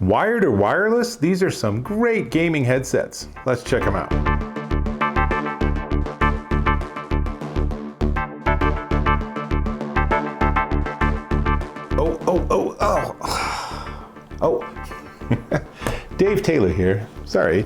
Wired or wireless, these are some great gaming headsets. Let's check them out. Dave Taylor here.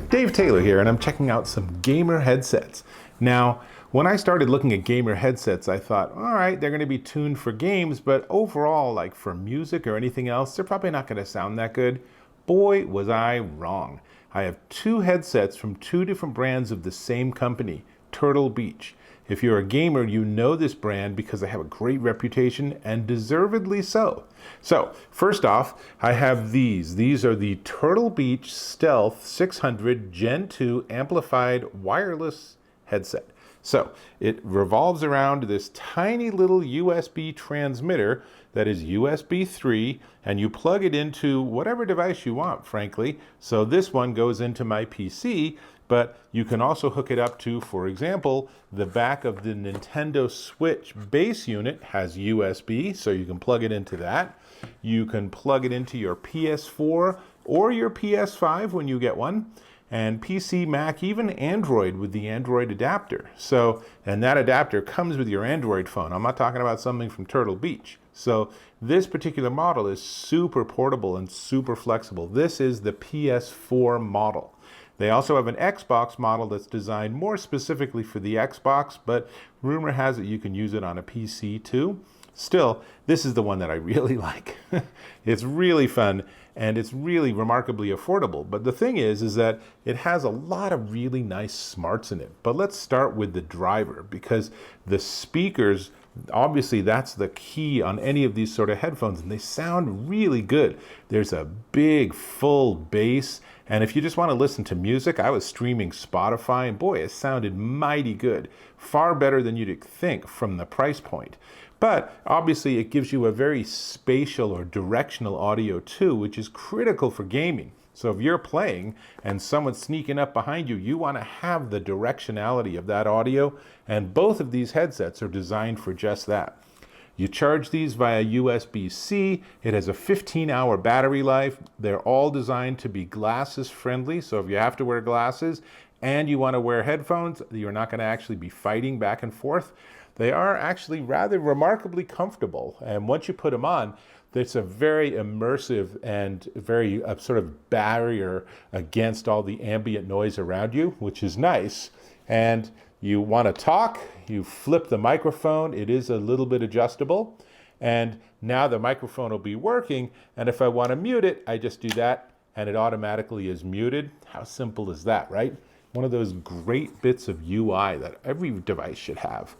Dave Taylor here, and I'm checking out some gamer headsets. Now, when I started looking at gamer headsets, I thought, all right, they're going to be tuned for games, but overall, like for music or anything else, they're probably not going to sound that good. Boy, was I wrong. I have two headsets from two different brands of the same company, Turtle Beach. If you're a gamer, you know this brand because they have a great reputation, and deservedly so. So, first off, I have these. These are the Turtle Beach Stealth 600 Gen 2 amplified wireless headset. So, it revolves around this tiny little USB transmitter that is USB 3, and you plug it into whatever device you want, frankly. So this one goes into my PC, but you can also hook it up to, for example, the back of the Nintendo Switch base unit has USB, so you can plug it into that. You can plug it into your PS4 or your PS5 when you get one, and PC, Mac, even Android with the Android adapter. So, and that adapter comes with your Android phone. I'm not talking about something from Turtle Beach. So this particular model is super portable and super flexible. This is the PS4 model. They also have an Xbox model that's designed more specifically for the Xbox, but rumor has it you can use it on a PC too. Still, this is the one that I really like. It's really fun, and it's really remarkably affordable. But the thing is that it has a lot of really nice smarts in it. But let's start with the driver, because the speakers, obviously that's the key on any of these sort of headphones, and they sound really good. There's a big full bass, and if you just want to listen to music, I was streaming Spotify, and boy, it sounded mighty good. Far better than you'd think from the price point. But obviously it gives you a very spatial or directional audio too, which is critical for gaming. So if you're playing and someone's sneaking up behind you, you want to have the directionality of that audio, and both of these headsets are designed for just that. You charge these via USB-C. It has a 15-hour battery life. They're all designed to be glasses friendly, so if you have to wear glasses and you want to wear headphones, you're not going to actually be fighting back and forth. They are actually rather remarkably comfortable, and once you put them on, it's a very immersive and very sort of barrier against all the ambient noise around you, which is nice. And you want to talk, you flip the microphone, it is a little bit adjustable, and now the microphone will be working, and if I want to mute it, I just do that, and it automatically is muted. How simple is that, right? One of those great bits of UI that every device should have.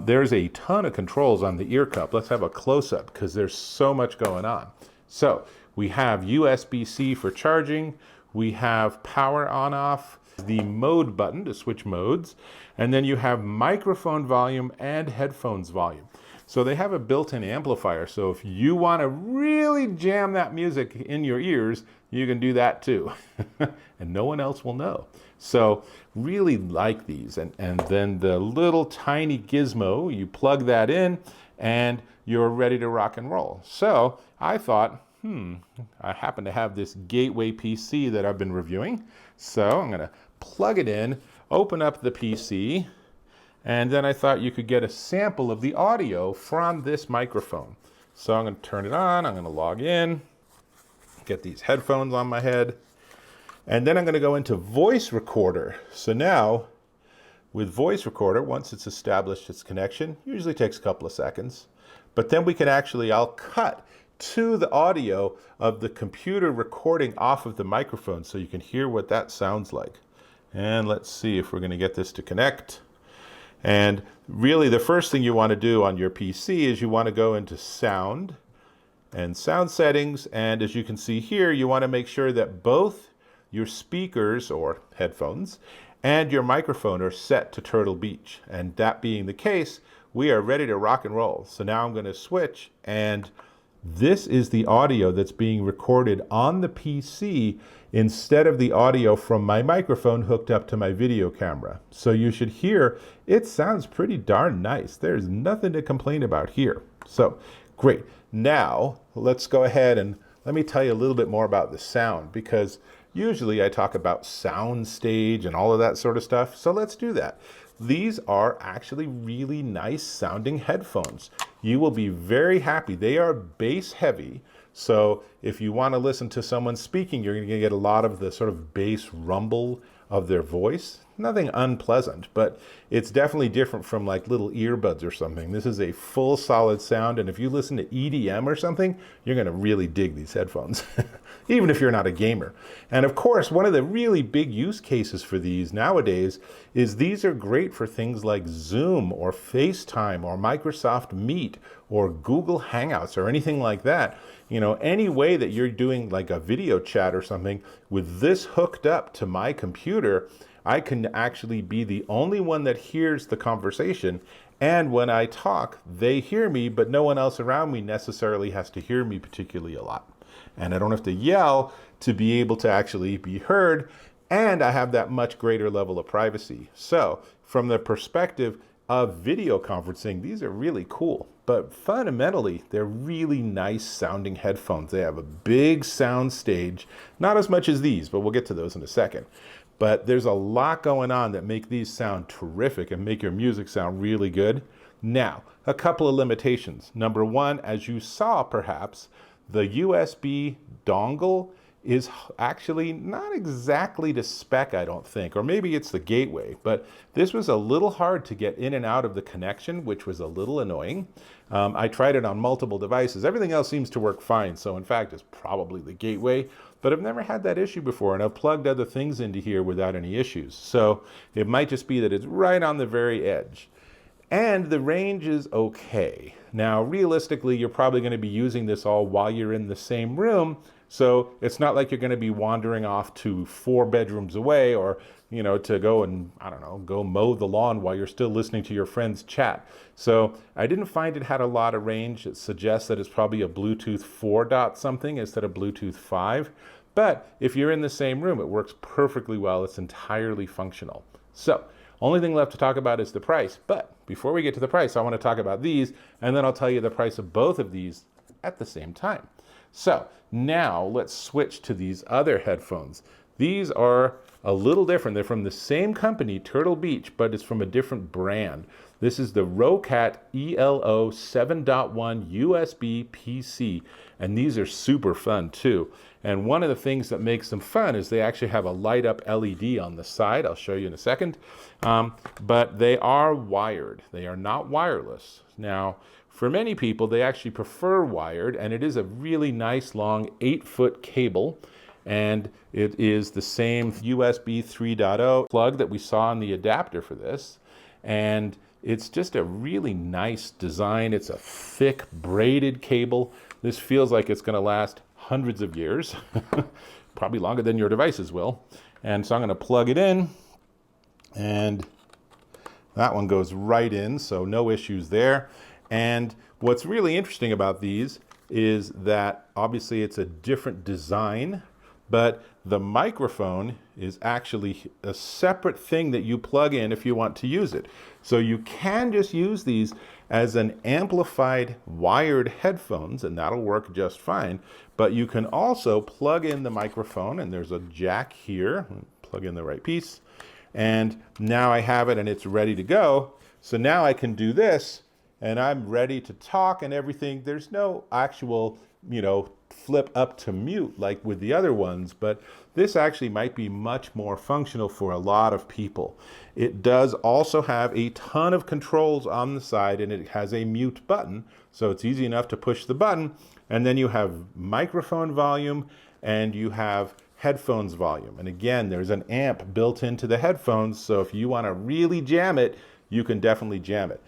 There's a ton of controls on the ear cup. Let's have a close-up because there's so much going on. So we have USB-C for charging. We have power on-off, the mode button to switch modes, and then you have microphone volume and headphones volume. So they have a built-in amplifier. So if you want to really jam that music in your ears, you can do that too. And no one else will know. So really like these. And then the little tiny gizmo, you plug that in and you're ready to rock and roll. So I thought, I happen to have this Gateway PC that I've been reviewing. So I'm going to plug it in, open up the PC, and then I thought you could get a sample of the audio from this microphone. So I'm going to turn it on, I'm going to log in, get these headphones on my head, and then I'm going to go into voice recorder. So now, with voice recorder, once it's established its connection, usually takes a couple of seconds, but then we can actually, I'll cut to the audio of the computer recording off of the microphone so you can hear what that sounds like. And let's see if we're going to get this to connect. And really the first thing you want to do on your PC is you want to go into sound and sound settings, and as you can see here, you want to make sure that both your speakers or headphones and your microphone are set to Turtle Beach. And that being the case, we are ready to rock and roll. So now I'm going to switch, and this is the audio that's being recorded on the PC instead of the audio from my microphone hooked up to my video camera. So you should hear, it sounds pretty darn nice. There's nothing to complain about here. So great. Now let's go ahead and let me tell you a little bit more about the sound, because usually I talk about sound stage and all of that sort of stuff. So let's do that. These are actually really nice sounding headphones. You will be very happy. They are bass heavy. So if you want to listen to someone speaking, you're going to get a lot of the sort of bass rumble of their voice. Nothing unpleasant, but it's definitely different from like little earbuds or something. This is a full solid sound, and if you listen to EDM or something, you're going to really dig these headphones, even if you're not a gamer. And of course, one of the really big use cases for these nowadays is these are great for things like Zoom or FaceTime or Microsoft Meet or Google Hangouts or anything like that. You know, any way that you're doing like a video chat or something with this hooked up to my computer, I can actually be the only one that hears the conversation. And when I talk, they hear me, but no one else around me necessarily has to hear me particularly a lot. And I don't have to yell to be able to actually be heard. And I have that much greater level of privacy. So from the perspective of video conferencing, these are really cool. But fundamentally, they're really nice sounding headphones. They have a big sound stage, not as much as these, but we'll get to those in a second. But there's a lot going on that make these sound terrific and make your music sound really good. Now, a couple of limitations. Number one, as you saw perhaps, the USB dongle is actually not exactly to spec, I don't think, or maybe it's the gateway, but this was a little hard to get in and out of the connection, which was a little annoying. I tried it on multiple devices. Everything else seems to work fine, so in fact, it's probably the gateway, but I've never had that issue before, and I've plugged other things into here without any issues. So it might just be that it's right on the very edge. And the range is okay. Now, realistically, you're probably going to be using this all while you're in the same room. So it's not like you're going to be wandering off to 4 bedrooms away or, you know, to go and, I don't know, go mow the lawn while you're still listening to your friends chat. So I didn't find it had a lot of range. It suggests that it's probably a Bluetooth 4 dot something instead of Bluetooth 5. But if you're in the same room, it works perfectly well. It's entirely functional. So only thing left to talk about is the price. But before we get to the price, I want to talk about these, and then I'll tell you the price of both of these at the same time. So now let's switch to these other headphones. These are a little different. They're from the same company, Turtle Beach, but it's from a different brand. This is the Roccat ELO 7.1 USB PC, and these are super fun too. And one of the things that makes them fun is they actually have a light up LED on the side. I'll show you in a second. But they are wired. They are not wireless. Now, for many people, they actually prefer wired, and it is a really nice long 8-foot cable. And it is the same USB 3.0 plug that we saw in the adapter for this. And it's just a really nice design. It's a thick braided cable. This feels like it's going to last hundreds of years, probably longer than your devices will. And so I'm going to plug it in, and that one goes right in, so no issues there. And what's really interesting about these is that obviously it's a different design, but the microphone is actually a separate thing that you plug in if you want to use it. So you can just use these as an amplified wired headphones, and that'll work just fine. But you can also plug in the microphone, and there's a jack here. Plug in the right piece. And now I have it and it's ready to go. So now I can do this and I'm ready to talk and everything. There's no actual, flip up to mute like with the other ones, but this actually might be much more functional for a lot of people. It does also have a ton of controls on the side, and it has a mute button, so it's easy enough to push the button, and then you have microphone volume and you have headphones volume. And again, there's an amp built into the headphones, so if you want to really jam it, you can definitely jam it.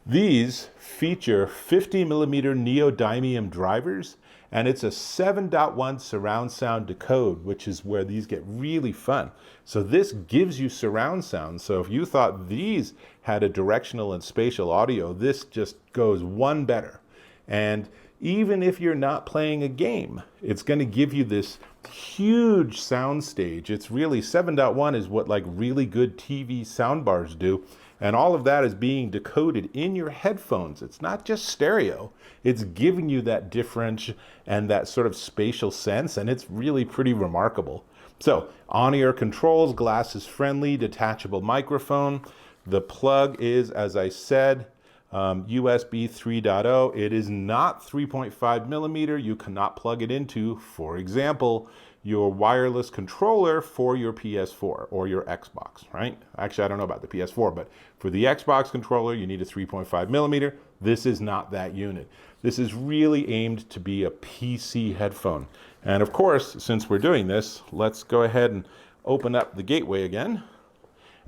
These feature 50 millimeter neodymium drivers, and it's a 7.1 surround sound decode, which is where these get really fun. So this gives you surround sound. So if you thought these had a directional and spatial audio, this just goes one better. And even if you're not playing a game, it's going to give you this huge sound stage. It's really 7.1 is what like really good TV sound bars do. And all of that is being decoded in your headphones. It's not just stereo. It's giving you that differential and that sort of spatial sense, and it's really pretty remarkable. So, on-ear controls, glasses friendly, detachable microphone. The plug is, as I said, USB 3.0. It is not 3.5 millimeter. You cannot plug it into, for example, your wireless controller for your PS4 or your Xbox, right? Actually, I don't know about the PS4, but for the Xbox controller, you need a 3.5 millimeter. This is not that unit. This is really aimed to be a PC headphone. And of course, since we're doing this, let's go ahead and open up the gateway again.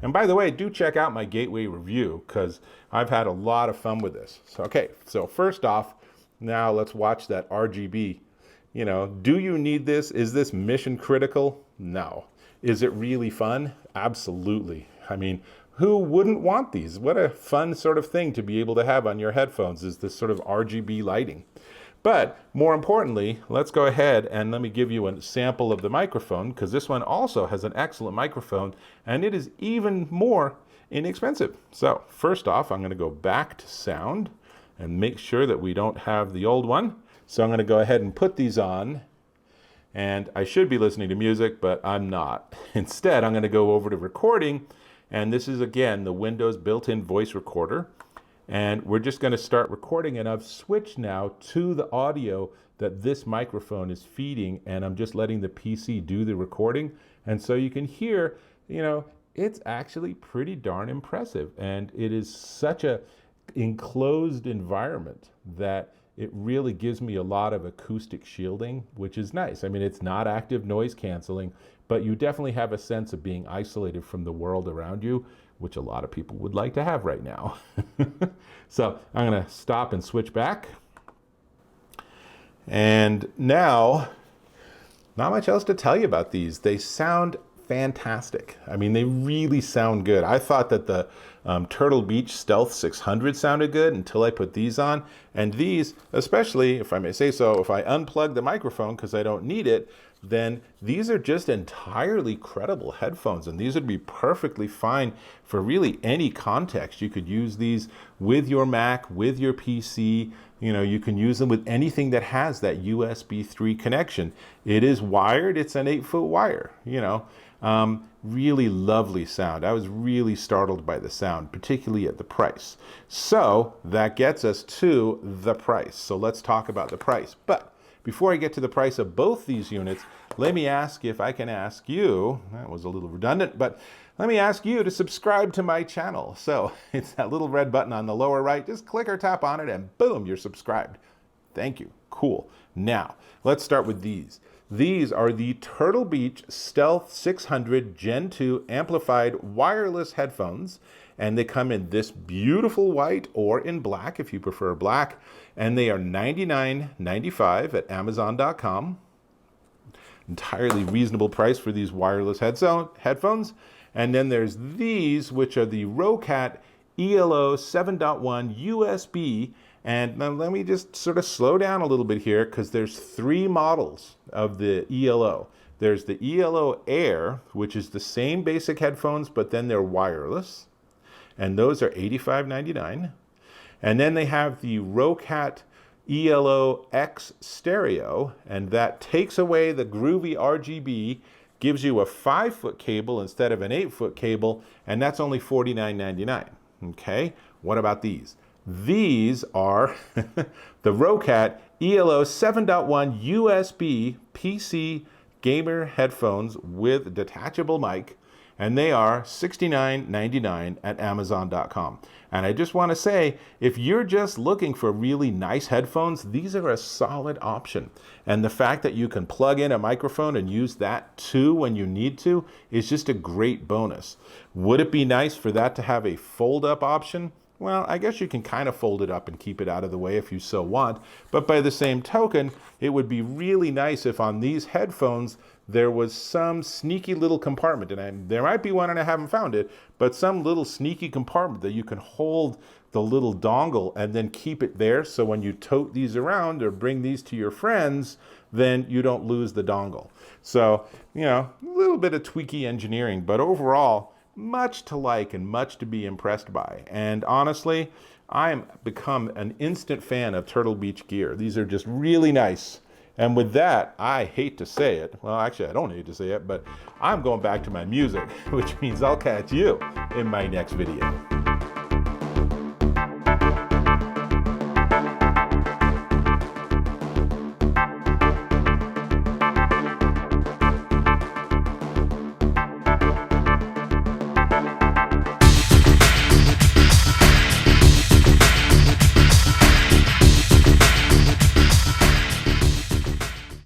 And by the way, do check out my gateway review because I've had a lot of fun with this. So, okay, so first off, now let's watch that RGB. You know, do you need this? Is this mission critical? No. Is it really fun? Absolutely. I mean, who wouldn't want these? What a fun sort of thing to be able to have on your headphones is this sort of RGB lighting. But more importantly, let's go ahead and let me give you a sample of the microphone because this one also has an excellent microphone and it is even more inexpensive. So first off, I'm going to go back to sound and make sure that we don't have the old one. So I'm going to go ahead and put these on, and I should be listening to music, but I'm not. Instead, I'm going to go over to recording, and this is, again, the Windows built-in voice recorder, and we're just going to start recording, and I've switched now to the audio that this microphone is feeding, and I'm just letting the PC do the recording, and so you can hear, you know, it's actually pretty darn impressive, and it is such a enclosed environment that it really gives me a lot of acoustic shielding, which is nice. I mean, it's not active noise canceling, but you definitely have a sense of being isolated from the world around you, which a lot of people would like to have right now. So I'm gonna stop and switch back. And now, not much else to tell you about these. They sound fantastic. I mean, they really sound good. I thought that the Turtle Beach Stealth 600 sounded good until I put these on. And these, especially, if I may say so, if I unplug the microphone because I don't need it, then these are just entirely credible headphones. And these would be perfectly fine for really any context. You could use these with your Mac, with your PC. You know, you can use them with anything that has that USB 3 connection. It is wired. It's an 8-foot wire, you know. Really lovely sound. I was really startled by the sound, particularly at the price. So that gets us to the price. So let's talk about the price. But before I get to the price of both these units, let me ask if I can ask you, that was a little redundant, but let me ask you to subscribe to my channel. So it's that little red button on the lower right. Just click or tap on it and boom, you're subscribed. Thank you. Cool. Now, let's start with these. These are the Turtle Beach Stealth 600 Gen 2 amplified wireless headphones, and they come in this beautiful white or in black if you prefer black, and they are $99.95 at Amazon.com. Entirely reasonable price for these wireless headphones. And then there's these, which are the Roccat ELO 7.1 USB. And now let me just sort of slow down a little bit here because there's 3 models of the ELO. There's the ELO Air, which is the same basic headphones, but then they're wireless. And those are $85.99. And then they have the Roccat ELO X Stereo, and that takes away the groovy RGB, gives you a 5-foot cable instead of an 8-foot cable, and that's only $49.99. Okay, what about these? These are the Roccat ELO 7.1 USB PC gamer headphones with detachable mic, and they are $69.99 at Amazon.com. And I just want to say, if you're just looking for really nice headphones, these are a solid option. And the fact that you can plug in a microphone and use that too when you need to is just a great bonus. Would it be nice for that to have a fold-up option? Well, I guess you can kind of fold it up and keep it out of the way if you so want. But by the same token, it would be really nice if on these headphones there was some sneaky little compartment, and there might be one and I haven't found it, but some little sneaky compartment that you can hold the little dongle and then keep it there so when you tote these around or bring these to your friends, then you don't lose the dongle. So, you know, a little bit of tweaky engineering, but overall, much to like and much to be impressed by. And honestly, I am become an instant fan of Turtle Beach gear. These are just really nice. And with that, I hate to say it. Well, actually, I don't hate to say it, but I'm going back to my music, which means I'll catch you in my next video.